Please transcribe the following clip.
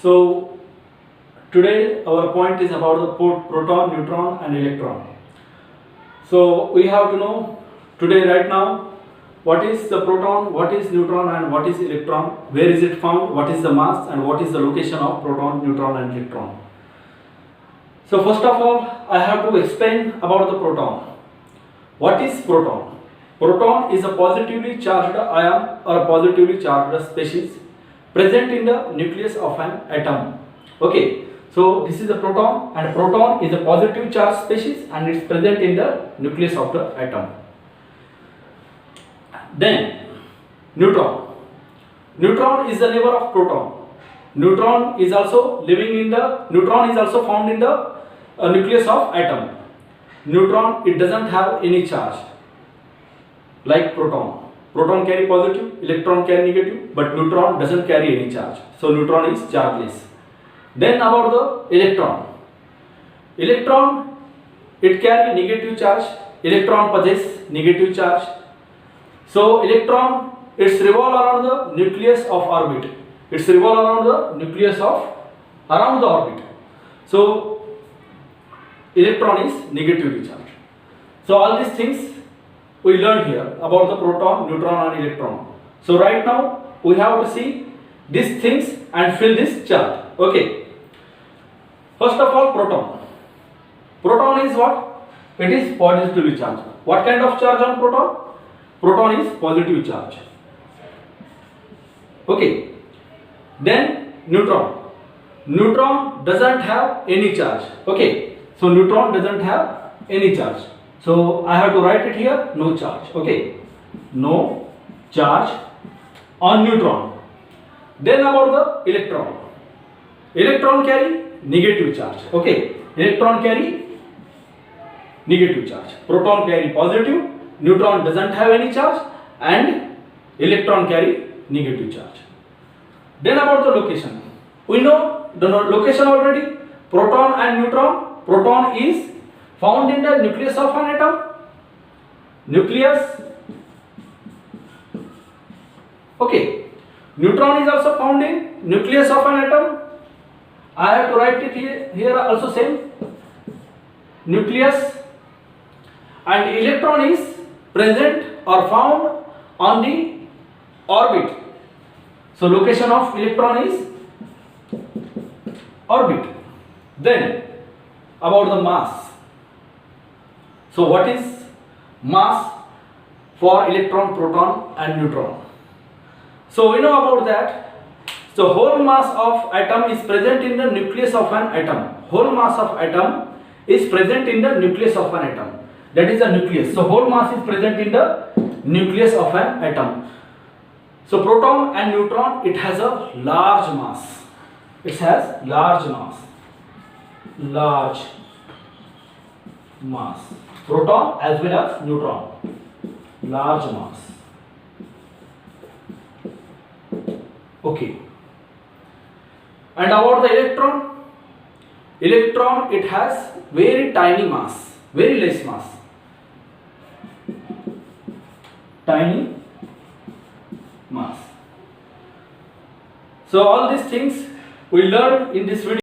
So today our point is about the proton, neutron and electron. So we have to know today right now what is the proton, what is neutron and what is electron, where is it found, what is the mass and what is the location of proton, neutron and electron. So first of all I have to explain about the proton. What is proton? Proton is a positively charged ion or a positively charged species present in the nucleus of an atom. Okay, so this is a proton, and proton is a positive charged species and it's present in the nucleus of the atom. Then neutron. Neutron is the neighbor of proton. Neutron is also found in the nucleus of atom. Neutron, it doesn't have any charge like proton. Proton carry positive, electron carry negative, but neutron doesn't carry any charge. So neutron is chargeless. Then about the electron. Electron, it carry negative charge. Electron possess negative charge. So electron, it's revolve around the nucleus of orbit. It's revolve around the nucleus of the orbit. So electron is negatively charged. So all these things we learned here about the proton, neutron and electron. So right now we have to see these things and fill this chart. Okay. First of all, proton. Proton is what? It is positively charged. What kind of charge on proton? Proton is positive charge. Okay. Then neutron. Neutron doesn't have any charge. Okay. So neutron doesn't have any charge. So I have to write it here, no charge. Okay. No charge on neutron. Then about the electron. Electron carry negative charge. Okay. Electron carry negative charge. Proton carry positive. Neutron doesn't have any charge and electron carry negative charge. Then about the location. We know the location already. Proton and neutron. Proton is found in the nucleus of an atom. Nucleus. Okay. Neutron is also found in nucleus of an atom. I have to write it here also same. Nucleus. And electron is present or found on the orbit. So location of electron is orbit. Then about the mass. So what is mass for electron, proton and neutron? So we know about that. So whole mass of atom is present in the nucleus of an atom. Whole mass of atom is present in the nucleus of an atom. That is the nucleus. So whole mass is present in the nucleus of an atom. So proton and neutron, it has a large mass. It has large mass. Large mass. Proton as well as neutron. Large mass. Okay. And about the electron. Electron, it has very tiny mass. Very less mass. Tiny mass. So all these things we learned in this video.